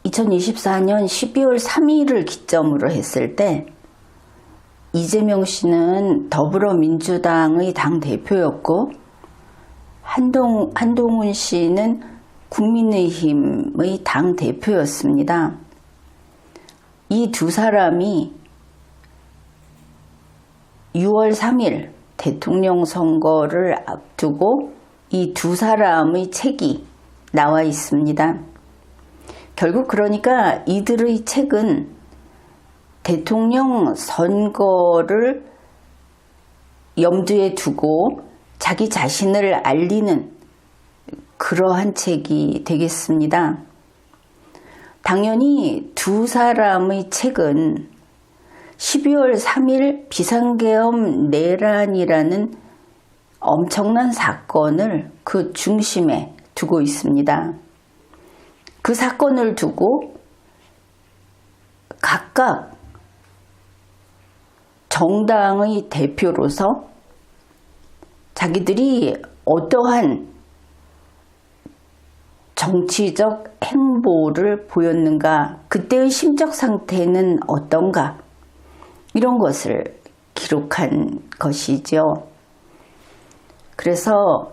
2024년 12월 3일을 기점으로 했을 때 이재명 씨는 더불어민주당의 당대표였고 한동훈 씨는 국민의힘의 당대표였습니다. 이 두 사람이 6월 3일 대통령 선거를 앞두고 이 두 사람의 책이 나와 있습니다. 결국 그러니까 이들의 책은 대통령 선거를 염두에 두고 자기 자신을 알리는 그러한 책이 되겠습니다. 당연히 두 사람의 책은 12월 3일 비상계엄 내란이라는 엄청난 사건을 그 중심에 두고 있습니다. 그 사건을 두고 각각 정당의 대표로서 자기들이 어떠한 정치적 행보를 보였는가, 그때의 심적 상태는 어떤가, 이런 것을 기록한 것이죠. 그래서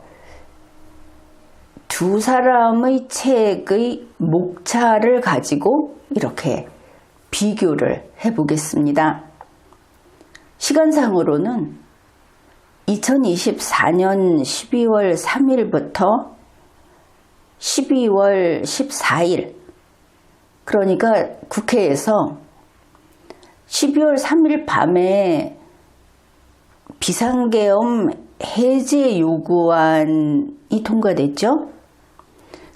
두 사람의 책의 목차를 가지고 이렇게 비교를 해보겠습니다. 시간상으로는 2024년 12월 3일부터 12월 14일, 그러니까 국회에서 12월 3일 밤에 비상계엄 해제 요구안이 통과됐죠.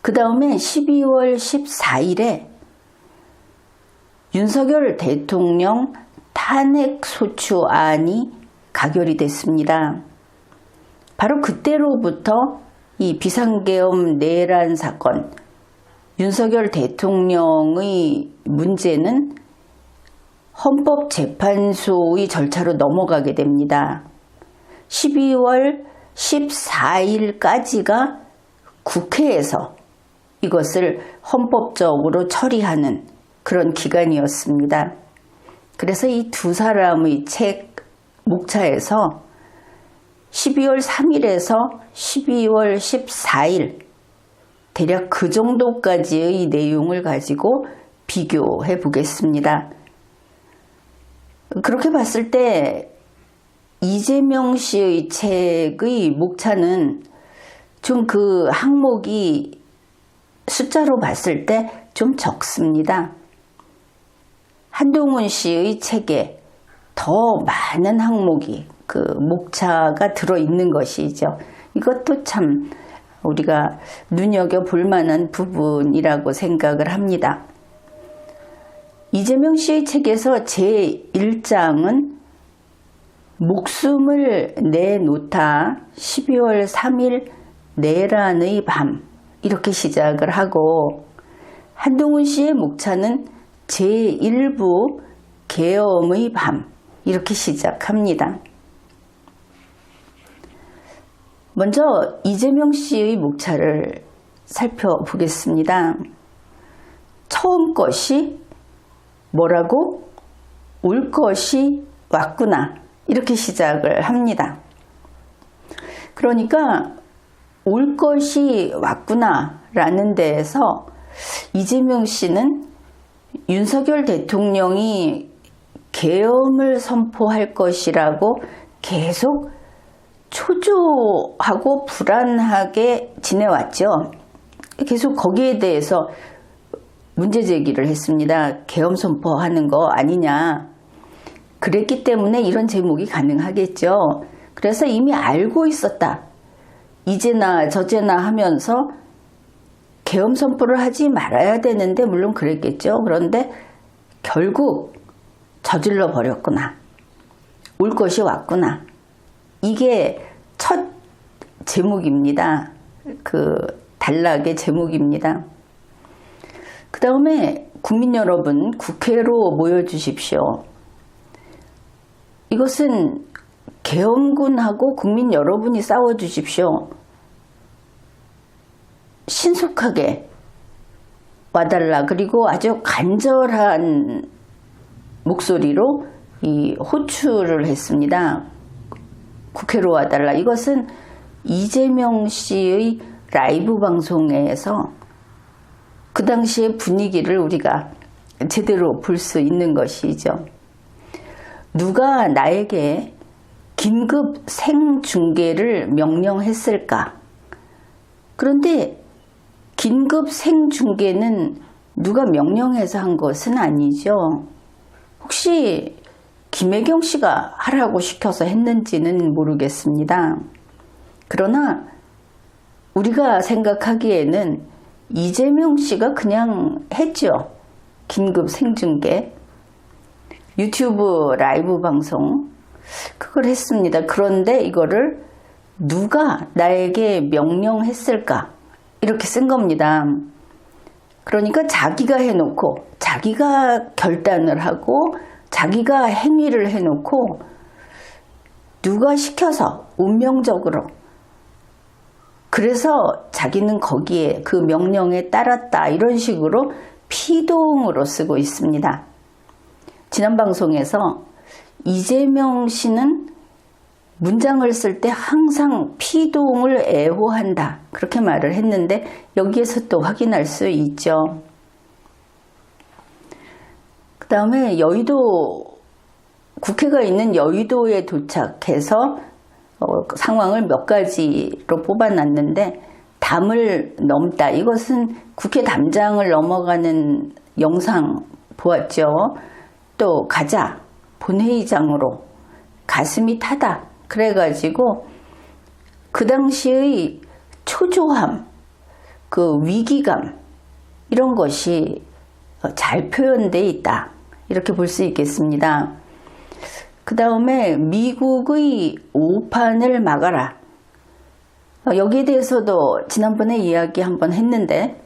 그 다음에 12월 14일에 윤석열 대통령 탄핵소추안이 가결이 됐습니다. 바로 그때로부터 이 비상계엄 내란 사건, 윤석열 대통령의 문제는 헌법재판소의 절차로 넘어가게 됩니다. 12월 14일까지가 국회에서 이것을 헌법적으로 처리하는 그런 기간이었습니다. 그래서 이 두 사람의 책 목차에서 12월 3일에서 12월 14일 대략 그 정도까지의 내용을 가지고 비교해 보겠습니다. 그렇게 봤을 때 이재명 씨의 책의 목차는 좀 그 항목이 숫자로 봤을 때 좀 적습니다. 한동훈 씨의 책에 더 많은 항목이 그 목차가 들어있는 것이죠. 이것도 참 우리가 눈여겨볼 만한 부분이라고 생각을 합니다. 이재명 씨의 책에서 제1장은 목숨을 내놓다 12월 3일 내란의 밤, 이렇게 시작을 하고, 한동훈 씨의 목차는 제1부 계엄의 밤, 이렇게 시작합니다. 먼저 이재명 씨의 목차를 살펴보겠습니다. 처음 것이 뭐라고? 올 것이 왔구나, 이렇게 시작을 합니다. 그러니까 올 것이 왔구나 라는 데에서 이재명 씨는 윤석열 대통령이 계엄을 선포할 것이라고 계속 초조하고 불안하게 지내왔죠. 계속 거기에 대해서 문제 제기를 했습니다. 계엄 선포하는 거 아니냐. 그랬기 때문에 이런 제목이 가능하겠죠. 그래서 이미 알고 있었다. 이제나 저제나 하면서 계엄 선포를 하지 말아야 되는데, 물론 그랬겠죠. 그런데 결국 저질러 버렸구나. 올 것이 왔구나. 이게 첫 제목입니다. 그 단락의 제목입니다. 그 다음에 국민 여러분, 국회로 모여주십시오. 이것은 계엄군하고 국민 여러분이 싸워주십시오. 신속하게 와달라. 그리고 아주 간절한 목소리로 이 호출을 했습니다. 국회로 와달라. 이것은 이재명 씨의 라이브 방송에서 그 당시의 분위기를 우리가 제대로 볼 수 있는 것이죠. 누가 나에게 긴급 생중계를 명령했을까? 그런데 긴급 생중계는 누가 명령해서 한 것은 아니죠. 혹시 김혜경 씨가 하라고 시켜서 했는지는 모르겠습니다. 그러나 우리가 생각하기에는 이재명 씨가 그냥 했죠. 긴급 생중계. 유튜브 라이브 방송. 그걸 했습니다. 그런데 이거를 누가 나에게 명령했을까? 이렇게 쓴 겁니다. 그러니까 자기가 해놓고, 자기가 결단을 하고, 자기가 행위를 해놓고, 누가 시켜서 운명적으로, 그래서 자기는 거기에 그 명령에 따랐다, 이런 식으로 피동으로 쓰고 있습니다. 지난 방송에서 이재명 씨는 문장을 쓸 때 항상 피동을 애호한다, 그렇게 말을 했는데 여기에서 또 확인할 수 있죠. 그 다음에 여의도, 국회가 있는 여의도에 도착해서 상황을 몇 가지로 뽑아놨는데, 담을 넘다, 이것은 국회 담장을 넘어가는 영상 보았죠. 또 가자, 본회의장으로, 가슴이 타다, 그래가지고 그 당시의 초조함, 그 위기감, 이런 것이 잘 표현되어 있다, 이렇게 볼 수 있겠습니다. 그 다음에 미국의 오판을 막아라. 여기에 대해서도 지난번에 이야기 한번 했는데,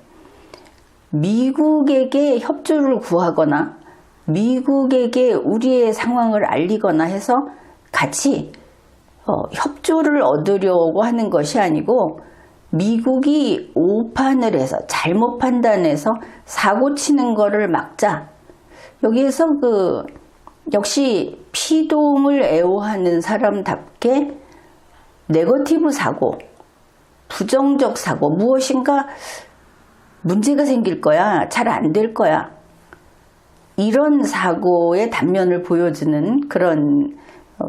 미국에게 협조를 구하거나 미국에게 우리의 상황을 알리거나 해서 같이 협조를 얻으려고 하는 것이 아니고, 미국이 오판을 해서 잘못 판단해서 사고 치는 거를 막자. 여기에서 역시 피동을 애호하는 사람답게 네거티브 사고, 부정적 사고, 무엇인가 문제가 생길 거야, 잘 안 될 거야, 이런 사고의 단면을 보여주는 그런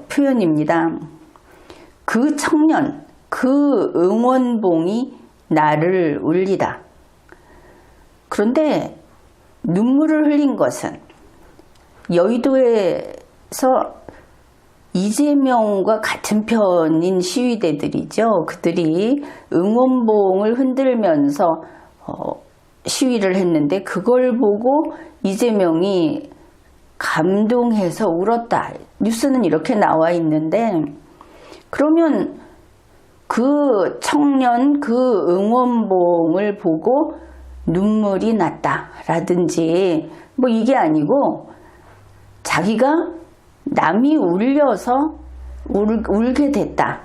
표현입니다. 그 청년, 그 응원봉이 나를 울리다. 그런데 눈물을 흘린 것은 여의도에서 이재명과 같은 편인 시위대들이죠. 그들이 응원봉을 흔들면서 시위를 했는데, 그걸 보고 이재명이 감동해서 울었다. 뉴스는 이렇게 나와 있는데, 그러면 그 청년, 그 응원봉을 보고 눈물이 났다라든지 뭐 이게 아니고, 자기가 남이 울려서 울게 됐다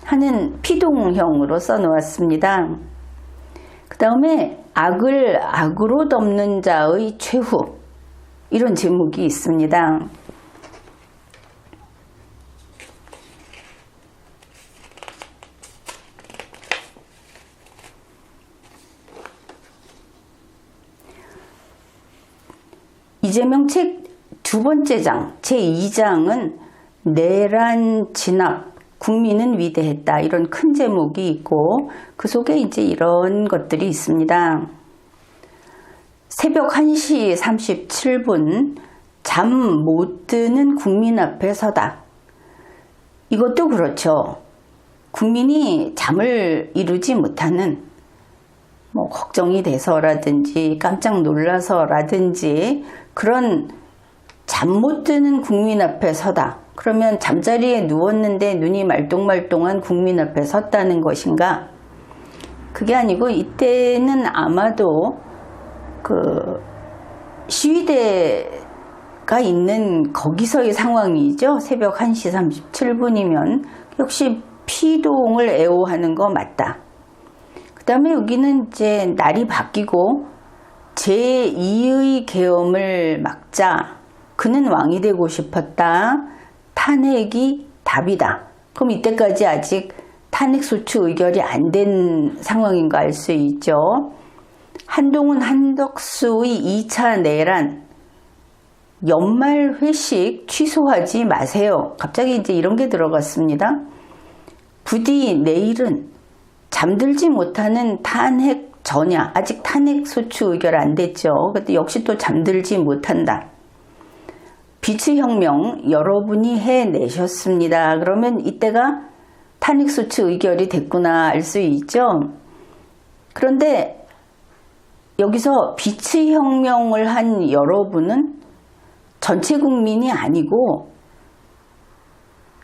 하는 피동형으로 써놓았습니다. 그 다음에 악을 악으로 덮는 자의 최후, 이런 제목이 있습니다. 이재명 책 두 번째 장, 제2장은 내란 진압, 국민은 위대했다, 이런 큰 제목이 있고, 그 속에 이제 이런 것들이 있습니다. 새벽 1시 37분 잠 못 드는 국민 앞에 서다. 이것도 그렇죠. 국민이 잠을 이루지 못하는, 뭐 걱정이 돼서라든지 깜짝 놀라서라든지, 그런 잠 못 드는 국민 앞에 서다. 그러면 잠자리에 누웠는데 눈이 말똥말똥한 국민 앞에 섰다는 것인가? 그게 아니고, 이때는 아마도 그 시위대가 있는 거기서의 상황이죠. 새벽 1시 37분이면 역시 피동을 애호하는 거 맞다. 그 다음에 여기는 이제 날이 바뀌고 제2의 계엄을 막자. 그는 왕이 되고 싶었다. 탄핵이 답이다. 그럼 이때까지 아직 탄핵소추 의결이 안 된 상황인 거 알 수 있죠. 한동훈 한덕수의 2차 내란 연말 회식 취소하지 마세요. 갑자기 이제 이런 게 들어갔습니다. 부디 내일은 잠들지 못하는 탄핵 전야, 아직 탄핵 소추 의결 안 됐죠. 근데 역시 또 잠들지 못한다. 빛의 혁명 여러분이 해내셨습니다. 그러면 이때가 탄핵 소추 의결이 됐구나 알 수 있죠. 그런데 여기서 빛의 혁명을 한 여러분은 전체 국민이 아니고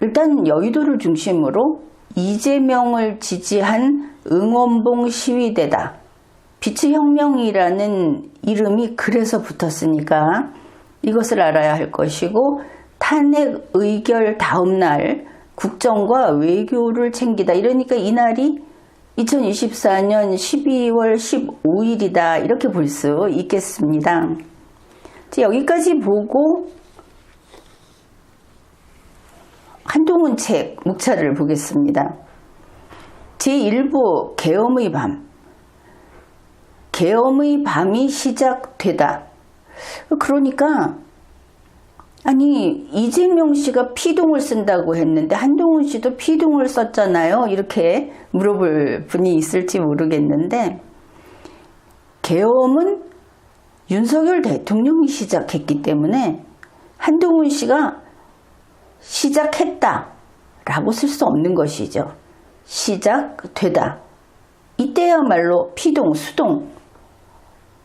일단 여의도를 중심으로 이재명을 지지한 응원봉 시위대다. 빛의 혁명이라는 이름이 그래서 붙었으니까 이것을 알아야 할 것이고, 탄핵 의결 다음 날 국정과 외교를 챙기다. 이러니까 이날이 2024년 12월 15일이다. 이렇게 볼 수 있겠습니다. 여기까지 보고 한동훈 책 목차를 보겠습니다. 제1부 계엄의 밤. 계엄의 밤이 시작되다. 그러니까 아니 이재명 씨가 피동을 쓴다고 했는데 한동훈 씨도 피동을 썼잖아요. 이렇게 물어볼 분이 있을지 모르겠는데, 계엄은 윤석열 대통령이 시작했기 때문에 한동훈 씨가 시작했다라고 쓸 수 없는 것이죠. 시작되다. 이때야말로 피동, 수동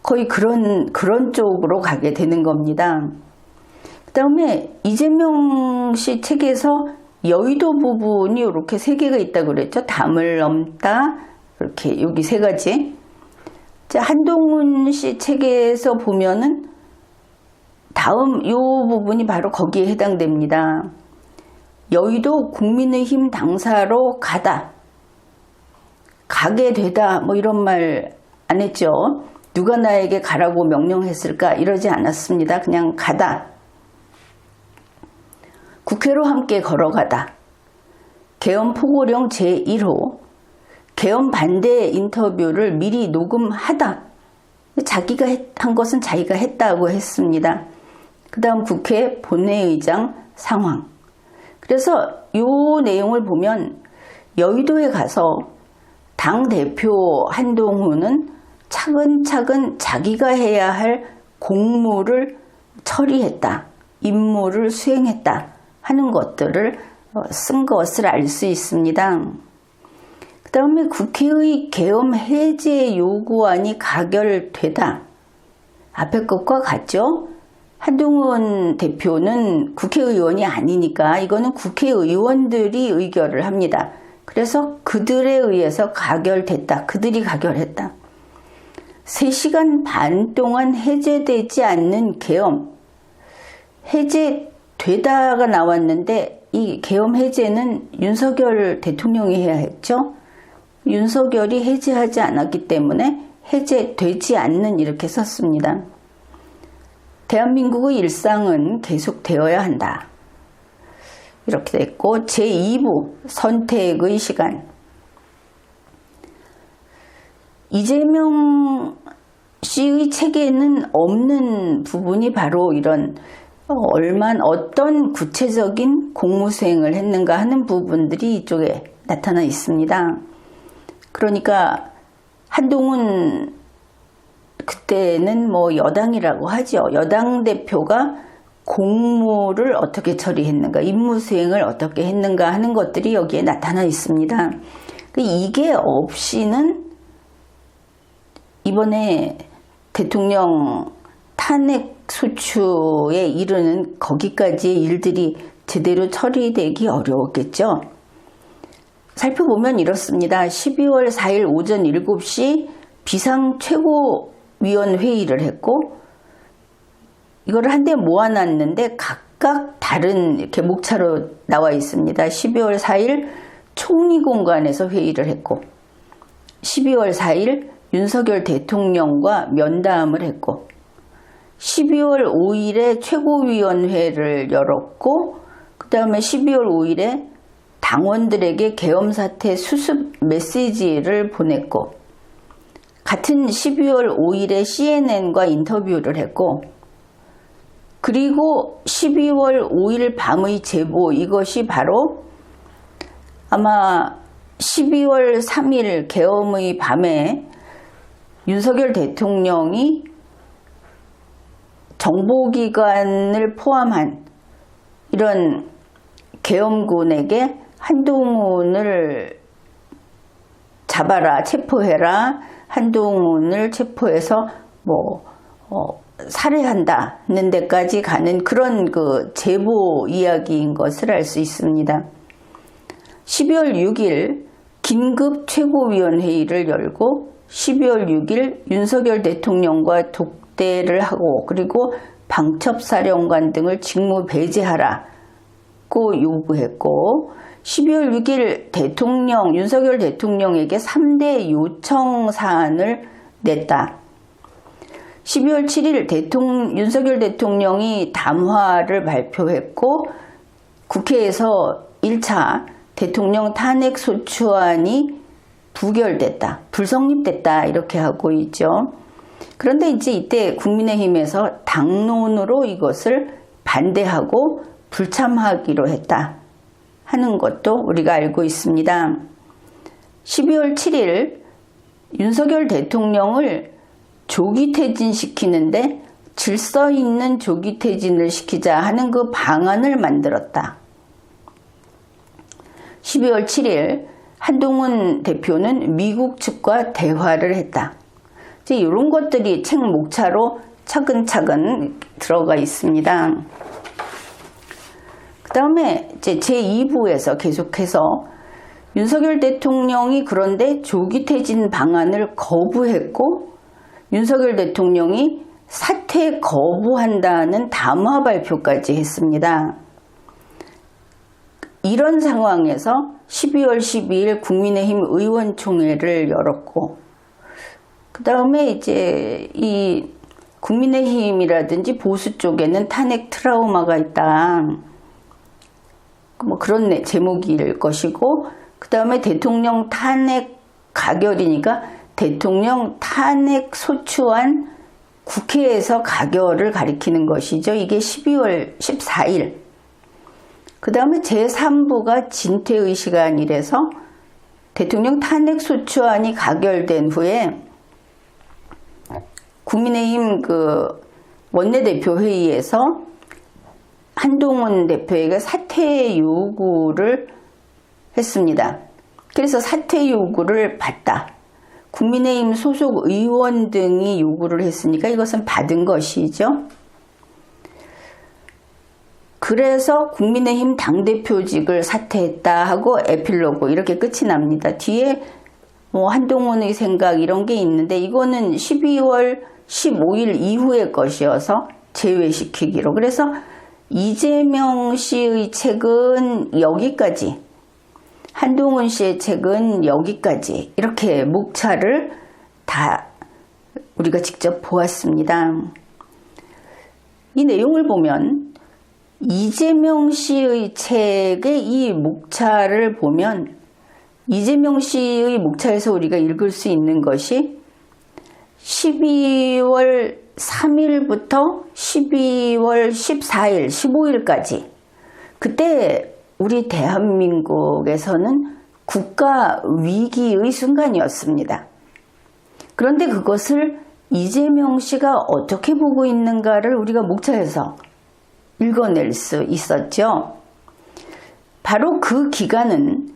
거의 그런 쪽으로 가게 되는 겁니다. 그 다음에 이재명 씨 책에서 여의도 부분이 이렇게 3개가 있다고 그랬죠. 담을 넘다, 이렇게 여기 3가지. 한동훈 씨 책에서 보면은 다음 이 부분이 바로 거기에 해당됩니다. 여의도 국민의힘 당사로 가다. 가게 되다. 뭐 이런 말 안 했죠. 누가 나에게 가라고 명령했을까? 이러지 않았습니다. 그냥 가다. 국회로 함께 걸어가다. 계엄 포고령 제1호. 계엄 반대 인터뷰를 미리 녹음하다. 자기가 한 것은 자기가 했다고 했습니다. 그 다음 국회 본회의장 상황. 그래서 이 내용을 보면 여의도에 가서 당대표 한동훈은 차근차근 자기가 해야 할 공무를 처리했다. 임무를 수행했다. 하는 것들을 쓴 것을 알 수 있습니다. 그 다음에 국회의 계엄 해제 요구안이 가결되다. 앞에 것과 같죠? 한동훈 대표는 국회의원이 아니니까 이거는 국회의원들이 의결을 합니다. 그래서 그들에 의해서 가결됐다. 그들이 가결했다. 3시간 반 동안 해제되지 않는 계엄. 해제되다가 나왔는데 이 계엄 해제는 윤석열 대통령이 해야 했죠. 윤석열이 해제하지 않았기 때문에 해제되지 않는 이렇게 썼습니다. 대한민국의 일상은 계속되어야 한다. 이렇게 됐고, 제2부 선택의 시간. 이재명 씨의 책에는 없는 부분이 바로 이런 어떤 구체적인 공무수행을 했는가 하는 부분들이 이쪽에 나타나 있습니다. 그러니까 한동훈 그때는 뭐 여당이라고 하죠. 여당 대표가 공무를 어떻게 처리했는가, 임무 수행을 어떻게 했는가 하는 것들이 여기에 나타나 있습니다. 이게 없이는 이번에 대통령 탄핵 소추에 이르는 거기까지의 일들이 제대로 처리되기 어려웠겠죠. 살펴보면 이렇습니다. 12월 4일 오전 7시 비상최고위원회의를 했고, 이거를 한데 모아놨는데 각각 다른 이렇게 목차로 나와 있습니다. 12월 4일 총리공관에서 회의를 했고, 12월 4일 윤석열 대통령과 면담을 했고 12월 5일에 최고위원회를 열었고 그 다음에 12월 5일에 당원들에게 계엄사태 수습 메시지를 보냈고 같은 12월 5일에 CNN과 인터뷰를 했고 그리고 12월 5일 밤의 제보 이것이 바로 아마 12월 3일 계엄의 밤에 윤석열 대통령이 정보기관을 포함한 이런 계엄군에게 한동훈을 잡아라, 체포해라, 한동훈을 체포해서 살해한다는 데까지 가는 그런 그 제보 이야기인 것을 알 수 있습니다. 12월 6일 긴급 최고위원회의를 열고 12월 6일 윤석열 대통령과 독대를 하고 그리고 방첩사령관 등을 직무 배제하라고 요구했고 12월 6일 윤석열 대통령에게 3대 요청 사안을 냈다. 12월 7일 윤석열 대통령이 담화를 발표했고 국회에서 1차 대통령 탄핵소추안이 부결됐다, 불성립됐다 이렇게 하고 있죠. 그런데 이때 국민의힘에서 당론으로 이것을 반대하고 불참하기로 했다 하는 것도 우리가 알고 있습니다. 12월 7일 윤석열 대통령을 조기 퇴진시키는데 질서 있는 조기 퇴진을 시키자 하는 그 방안을 만들었다. 12월 7일 한동훈 대표는 미국 측과 대화를 했다. 이제 이런 것들이 책 목차로 차근차근 들어가 있습니다. 그 다음에 제2부에서 계속해서 윤석열 대통령이 그런데 조기 퇴진 방안을 거부했고 윤석열 대통령이 사퇴 거부한다는 담화 발표까지 했습니다. 이런 상황에서 12월 12일 국민의힘 의원총회를 열었고 그 다음에 이 국민의힘이라든지 보수 쪽에는 탄핵 트라우마가 있다. 그런 제목일 것이고 그 다음에 대통령 탄핵 가결이니까 대통령 탄핵 소추안 국회에서 가결을 가리키는 것이죠. 이게 12월 14일. 그 다음에 제3부가 진퇴의 시간이라서 대통령 탄핵 소추안이 가결된 후에 국민의힘 원내대표 회의에서 한동훈 대표에게 사퇴 요구를 했습니다. 그래서 사퇴 요구를 받다. 국민의힘 소속 의원 등이 요구를 했으니까 이것은 받은 것이죠. 그래서 국민의힘 당대표직을 사퇴했다 하고 에필로그 이렇게 끝이 납니다. 뒤에 한동훈의 생각 이런 게 있는데 이거는 12월 15일 이후의 것이어서 제외시키기로. 그래서 이재명 씨의 책은 여기까지, 한동훈 씨의 책은 여기까지 이렇게 목차를 다 우리가 직접 보았습니다. 이 내용을 보면 이재명 씨의 책의 이 목차를 보면 이재명 씨의 목차에서 우리가 읽을 수 있는 것이 12월 3일부터 12월 14일, 15일까지 그때 우리 대한민국에서는 국가 위기의 순간이었습니다. 그런데 그것을 이재명 씨가 어떻게 보고 있는가를 우리가 목차에서 읽어낼 수 있었죠. 바로 그 기간은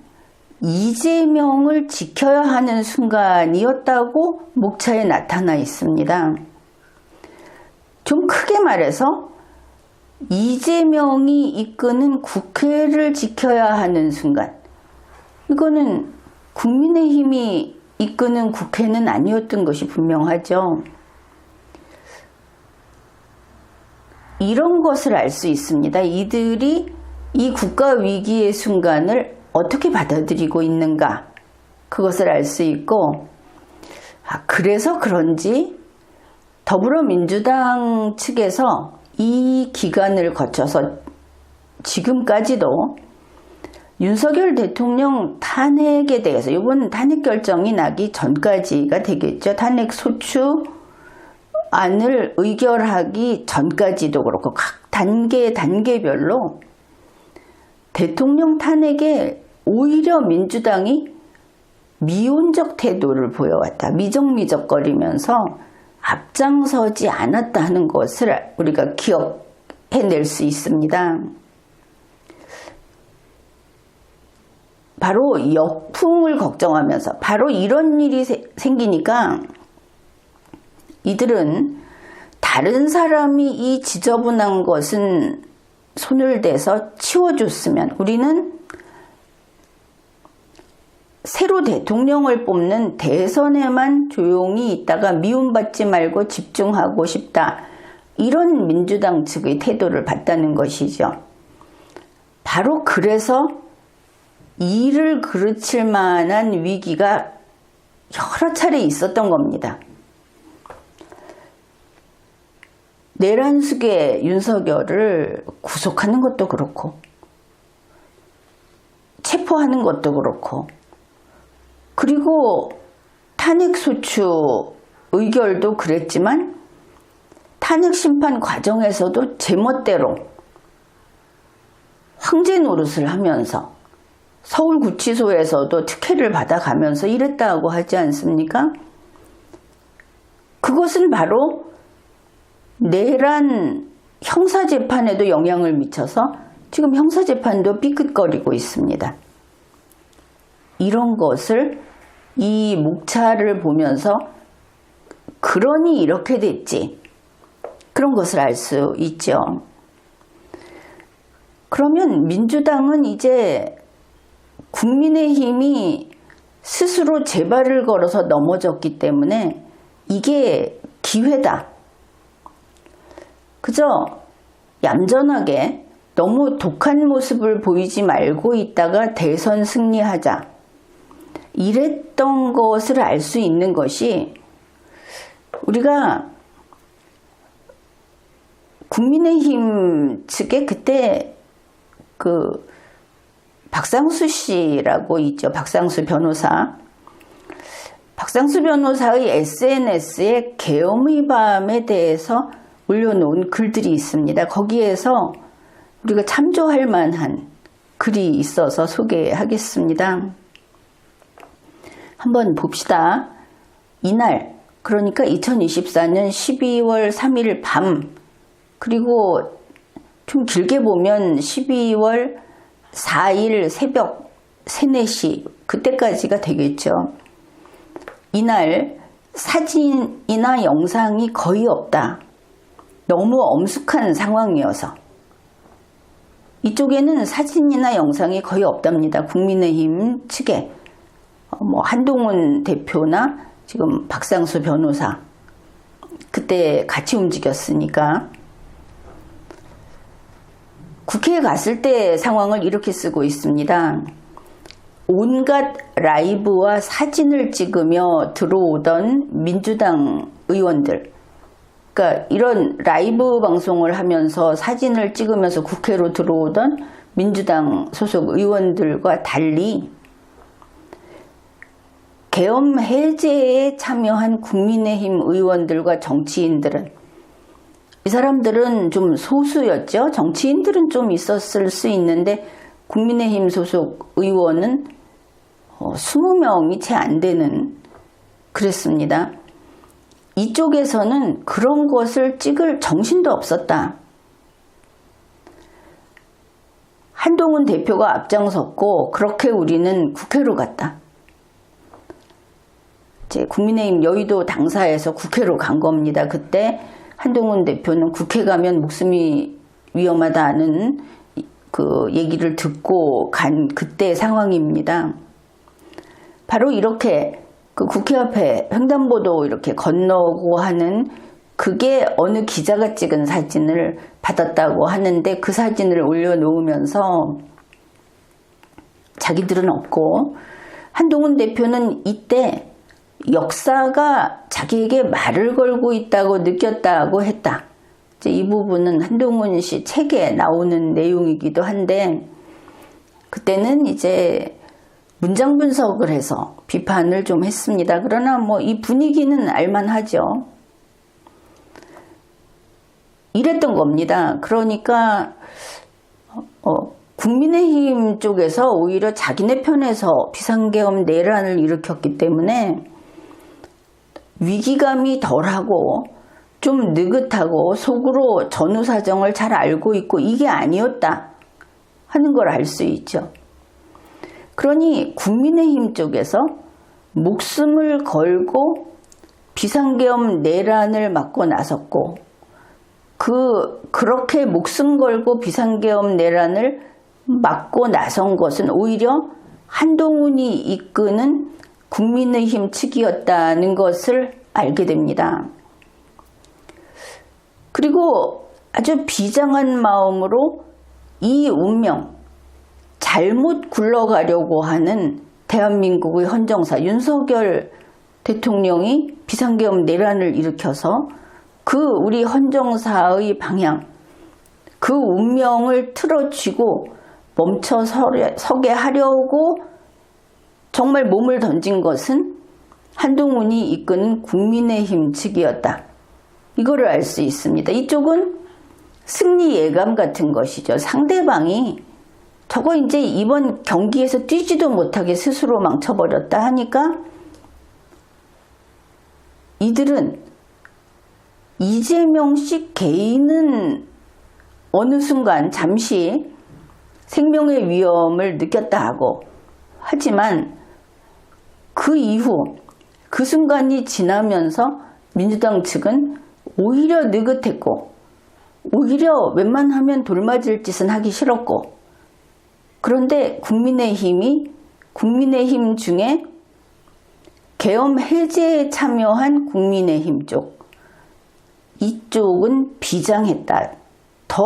이재명을 지켜야 하는 순간이었다고 목차에 나타나 있습니다. 좀 크게 말해서 이재명이 이끄는 국회를 지켜야 하는 순간, 이거는 국민의힘이 이끄는 국회는 아니었던 것이 분명하죠. 이런 것을 알 수 있습니다. 이들이 이 국가 위기의 순간을 어떻게 받아들이고 있는가, 그것을 알 수 있고, 그래서 그런지 더불어민주당 측에서 이 기간을 거쳐서 지금까지도 윤석열 대통령 탄핵에 대해서 이번 탄핵 결정이 나기 전까지가 되겠죠. 탄핵 소추안을 의결하기 전까지도 그렇고 각 단계별로 대통령 탄핵에 오히려 민주당이 미온적 태도를 보여왔다. 미적미적거리면서 앞장서지 않았다 하는 것을 우리가 기억해낼 수 있습니다. 바로 역풍을 걱정하면서 바로 이런 일이 생기니까 이들은 다른 사람이 이 지저분한 것은 손을 대서 치워줬으면 우리는 새로 대통령을 뽑는 대선에만 조용히 있다가 미움받지 말고 집중하고 싶다. 이런 민주당 측의 태도를 봤다는 것이죠. 바로 그래서 이를 그르칠 만한 위기가 여러 차례 있었던 겁니다. 내란숙의 윤석열을 구속하는 것도 그렇고 체포하는 것도 그렇고 그리고 탄핵소추 의결도 그랬지만 탄핵심판 과정에서도 제멋대로 황제 노릇을 하면서 서울구치소에서도 특혜를 받아가면서 이랬다고 하지 않습니까? 그것은 바로 내란 형사재판에도 영향을 미쳐서 지금 형사재판도 삐끗거리고 있습니다. 이런 것을 이 목차를 보면서 그러니 이렇게 됐지. 그런 것을 알 수 있죠. 그러면 민주당은 이제 국민의힘이 스스로 재발을 걸어서 넘어졌기 때문에 이게 기회다. 그저 얌전하게 너무 독한 모습을 보이지 말고 있다가 대선 승리하자. 이랬던 것을 알 수 있는 것이 우리가 국민의힘 측에 그때 박상수 씨라고 있죠. 박상수 변호사. 박상수 변호사의 SNS에 계엄의 밤에 대해서 올려놓은 글들이 있습니다. 거기에서 우리가 참조할 만한 글이 있어서 소개하겠습니다. 한번 봅시다. 이날, 그러니까 2024년 12월 3일 밤, 그리고 좀 길게 보면 12월 4일 새벽 3, 4시, 그때까지가 되겠죠. 이날 사진이나 영상이 거의 없다. 너무 엄숙한 상황이어서. 이쪽에는 사진이나 영상이 거의 없답니다. 국민의힘 측에. 한동훈 대표나 지금 박상수 변호사. 그때 같이 움직였으니까. 국회에 갔을 때 상황을 이렇게 쓰고 있습니다. 온갖 라이브와 사진을 찍으며 들어오던 민주당 의원들. 그러니까 이런 라이브 방송을 하면서 사진을 찍으면서 국회로 들어오던 민주당 소속 의원들과 달리 계엄 해제에 참여한 국민의힘 의원들과 정치인들은 이 사람들은 좀 소수였죠. 정치인들은 좀 있었을 수 있는데 국민의힘 소속 의원은 20명이 채 안 되는 그랬습니다. 이쪽에서는 그런 것을 찍을 정신도 없었다. 한동훈 대표가 앞장섰고 그렇게 우리는 국회로 갔다. 이제 국민의힘 여의도 당사에서 국회로 간 겁니다. 그때 한동훈 대표는 국회 가면 목숨이 위험하다는 그 얘기를 듣고 간 그때 상황입니다. 바로 이렇게 그 국회 앞에 횡단보도 이렇게 건너고 하는 그게 어느 기자가 찍은 사진을 받았다고 하는데 그 사진을 올려놓으면서 자기들은 없고 한동훈 대표는 이때 역사가 자기에게 말을 걸고 있다고 느꼈다고 했다. 이제 이 부분은 한동훈 씨 책에 나오는 내용이기도 한데, 그때는 이제 문장 분석을 해서 비판을 좀 했습니다. 그러나 뭐 이 분위기는 알만하죠. 이랬던 겁니다. 그러니까 국민의힘 쪽에서 오히려 자기네 편에서 비상계엄 내란을 일으켰기 때문에 위기감이 덜하고 좀 느긋하고 속으로 전후 사정을 잘 알고 있고 이게 아니었다 하는 걸 알 수 있죠. 그러니 국민의힘 쪽에서 목숨을 걸고 비상계엄 내란을 막고 나섰고, 그렇게 목숨 걸고 비상계엄 내란을 막고 나선 것은 오히려 한동훈이 이끄는 국민의힘 측이었다는 것을 알게 됩니다. 그리고 아주 비장한 마음으로 이 운명, 잘못 굴러가려고 하는 대한민국의 헌정사 윤석열 대통령이 비상계엄 내란을 일으켜서 그 우리 헌정사의 방향, 그 운명을 틀어쥐고 멈춰서게 하려고 정말 몸을 던진 것은 한동훈이 이끄는 국민의힘 측이었다. 이거를 알 수 있습니다. 이쪽은 승리 예감 같은 것이죠. 상대방이 저거 이제 이번 경기에서 뛰지도 못하게 스스로 망쳐버렸다 하니까 이들은 이재명 씨 개인은 어느 순간 잠시 생명의 위험을 느꼈다 하고, 하지만 그 이후 그 순간이 지나면서 민주당 측은 오히려 느긋했고, 오히려 웬만하면 돌맞을 짓은 하기 싫었고, 그런데 국민의힘 중에 계엄 해제에 참여한 국민의힘 쪽, 이쪽은 비장했다. 더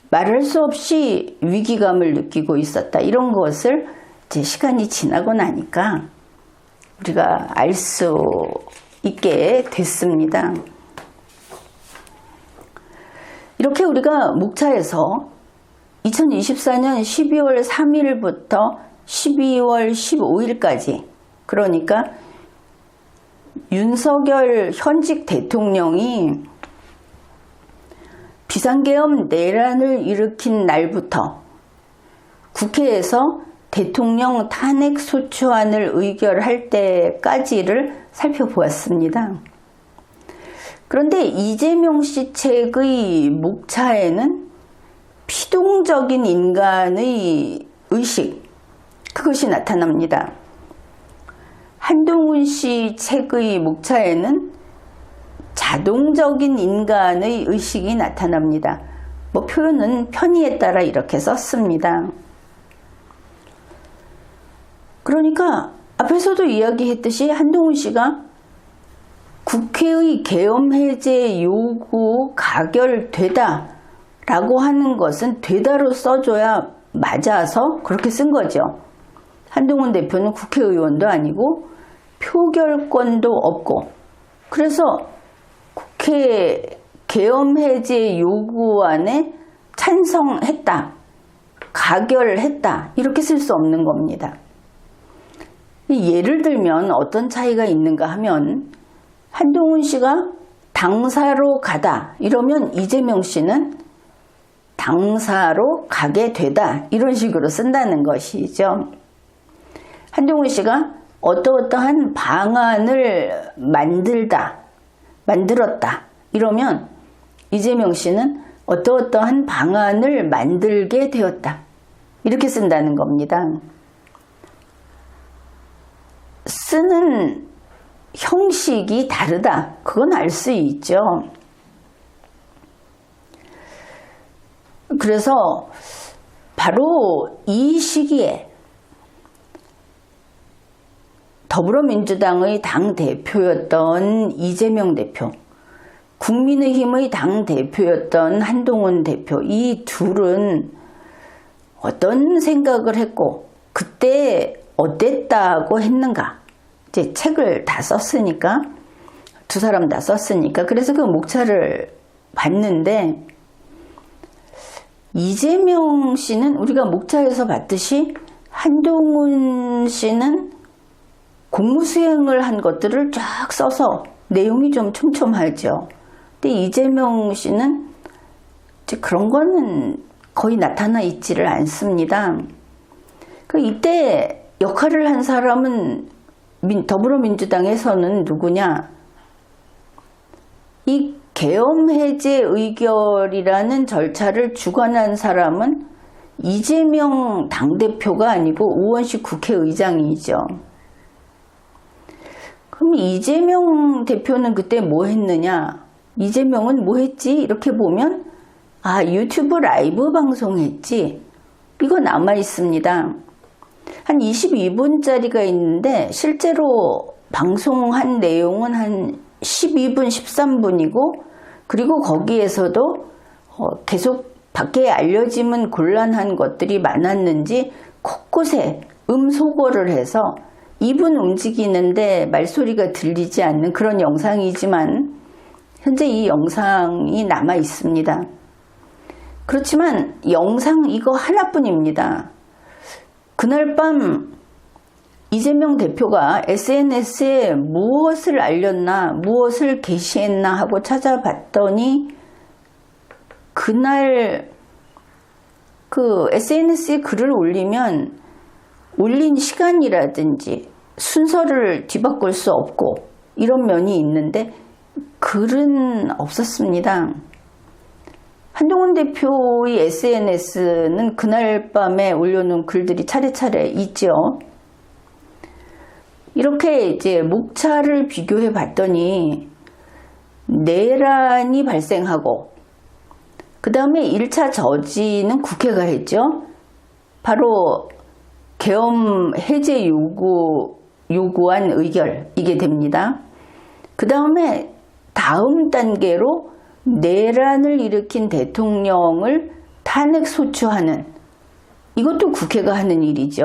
말할 수 없이 위기감을 느끼고 있었다. 이런 것을 이제 시간이 지나고 나니까 우리가 알 수 있게 됐습니다. 이렇게 우리가 목차에서 2024년 12월 3일부터 12월 15일까지, 그러니까 윤석열 현직 대통령이 비상계엄 내란을 일으킨 날부터 국회에서 대통령 탄핵소추안을 의결할 때까지를 살펴보았습니다. 그런데 이재명 씨 책의 목차에는 피동적인 인간의 의식, 그것이 나타납니다. 한동훈 씨 책의 목차에는 자동적인 인간의 의식이 나타납니다. 뭐 표현은 편의에 따라 이렇게 썼습니다. 그러니까 앞에서도 이야기했듯이 한동훈 씨가 국회의 계엄 해제 요구 가결되다 라고 하는 것은 되다로 써줘야 맞아서 그렇게 쓴 거죠. 한동훈 대표는 국회의원도 아니고 표결권도 없고, 그래서 국회 계엄 해제 요구안에 찬성했다, 가결했다 이렇게 쓸 수 없는 겁니다. 예를 들면 어떤 차이가 있는가 하면, 한동훈 씨가 당사로 가다 이러면 이재명 씨는 당사로 가게 되다 이런 식으로 쓴다는 것이죠. 한동훈 씨가 어떠한 방안을 만들었다 이러면 이재명 씨는 어떠한 방안을 만들게 되었다 이렇게 쓴다는 겁니다. 쓰는 형식이 다르다, 그건 알 수 있죠. 그래서 바로 이 시기에 더불어민주당의 당대표였던 이재명 대표, 국민의힘의 당대표였던 한동훈 대표, 이 둘은 어떤 생각을 했고 그때 어땠다고 했는가, 이제 책을 다 썼으니까, 두 사람 다 썼으니까, 그래서 그 목차를 봤는데, 이재명 씨는 우리가 목차에서 봤듯이 한동훈 씨는 공무수행을 한 것들을 쫙 써서 내용이 좀 촘촘하죠. 근데 이재명 씨는 그런 거는 거의 나타나 있지를 않습니다. 이때 역할을 한 사람은 더불어민주당에서는 누구냐? 이 계엄 해제 의결이라는 절차를 주관한 사람은 이재명 당대표가 아니고 우원식 국회의장이죠. 그럼 이재명 대표는 그때 뭐 했느냐? 이재명은 뭐 했지? 이렇게 보면 유튜브 라이브 방송했지. 이거 남아 있습니다. 한 22분짜리가 있는데 실제로 방송한 내용은 한 12분, 13분이고, 그리고 거기에서도 계속 밖에 알려지면 곤란한 것들이 많았는지 곳곳에 음소거를 해서 입은 움직이는데 말소리가 들리지 않는 그런 영상이지만 현재 이 영상이 남아 있습니다. 그렇지만 영상 이거 하나뿐입니다. 그날 밤 이재명 대표가 SNS에 무엇을 알렸나, 무엇을 게시했나 하고 찾아봤더니 그날 그 SNS에 글을 올리면 올린 시간이라든지 순서를 뒤바꿀 수 없고 이런 면이 있는데 글은 없었습니다. 한동훈 대표의 SNS는 그날 밤에 올려놓은 글들이 차례차례 있죠. 이렇게 이제 목차를 비교해 봤더니 내란이 발생하고 그 다음에 1차 저지는 국회가 했죠. 바로 계엄 해제 요구한 의결, 이게 됩니다. 그 다음에 다음 단계로 내란을 일으킨 대통령을 탄핵 소추하는, 이것도 국회가 하는 일이죠.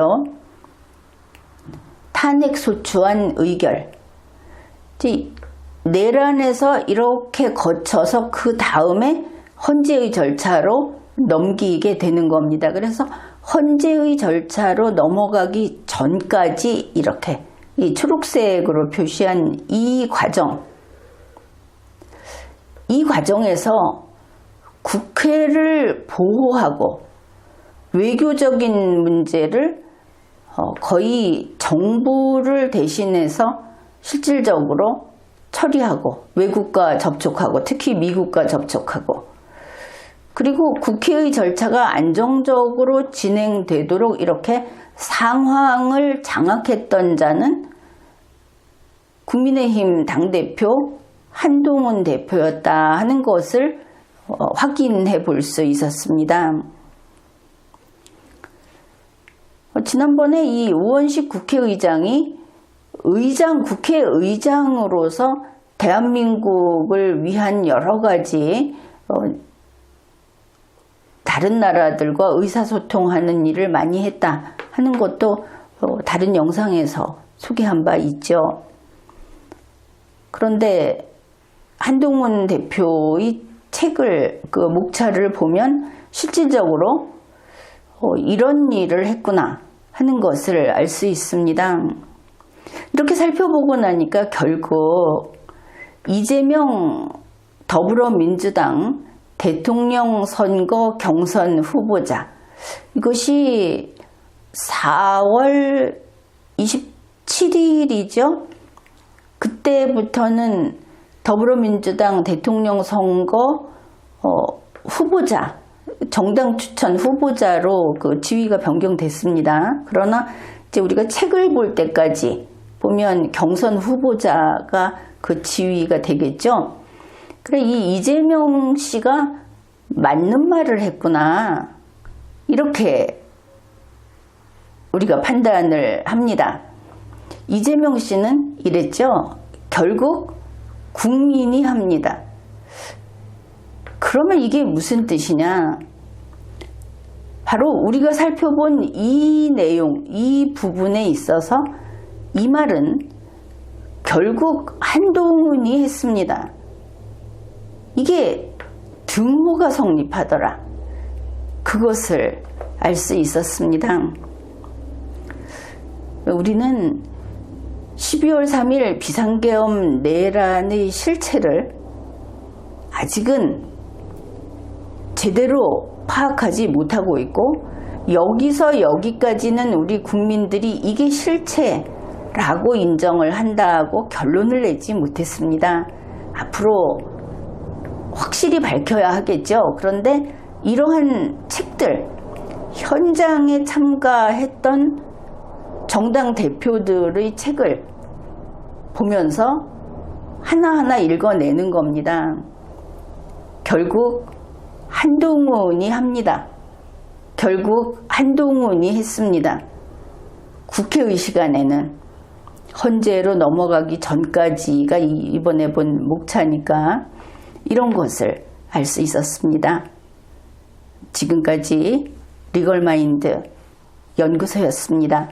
탄핵 소추한 의결. 내란에서 이렇게 거쳐서 그 다음에 헌재의 절차로 넘기게 되는 겁니다. 그래서 헌재의 절차로 넘어가기 전까지 이렇게 이 초록색으로 표시한 이 과정, 이 과정에서 국회를 보호하고 외교적인 문제를 거의 정부를 대신해서 실질적으로 처리하고 외국과 접촉하고 특히 미국과 접촉하고, 그리고 국회의 절차가 안정적으로 진행되도록 이렇게 상황을 장악했던 자는 국민의힘 당대표 한동훈 대표였다 하는 것을 확인해 볼 수 있었습니다. 지난번에 이 우원식 국회의장이 국회의장으로서 대한민국을 위한 여러 가지 다른 나라들과 의사소통하는 일을 많이 했다 하는 것도 다른 영상에서 소개한 바 있죠. 그런데 한동훈 대표의 책을, 그 목차를 보면 실질적으로 이런 일을 했구나 하는 것을 알 수 있습니다. 이렇게 살펴보고 나니까 결국 이재명 더불어민주당 대통령 선거 경선 후보자, 이것이 4월 27일이죠. 그때부터는 더불어민주당 대통령 선거 후보자, 정당 추천 후보자로 그 지위가 변경됐습니다. 그러나 이제 우리가 책을 볼 때까지 보면 경선 후보자가 그 지위가 되겠죠. 그래, 이 이재명 씨가 맞는 말을 했구나, 이렇게 우리가 판단을 합니다. 이재명 씨는 이랬죠. 결국 국민이 합니다. 그러면 이게 무슨 뜻이냐? 바로 우리가 살펴본 이 내용, 이 부분에 있어서 이 말은 결국 한동훈이 했습니다. 이게 등호가 성립하더라. 그것을 알 수 있었습니다. 우리는 12월 3일 비상계엄 내란의 실체를 아직은 제대로 파악하지 못하고 있고, 여기서 여기까지는 우리 국민들이 이게 실체라고 인정을 한다고 결론을 내지 못했습니다. 앞으로 확실히 밝혀야 하겠죠. 그런데 이러한 책들, 현장에 참가했던 정당 대표들의 책을 보면서 하나하나 읽어내는 겁니다. 결국 한동훈이 합니다. 결국 한동훈이 했습니다. 국회의 시간에는 헌재로 넘어가기 전까지가 이번에 본 목차니까 이런 것을 알 수 있었습니다. 지금까지 리걸마인드 연구소였습니다.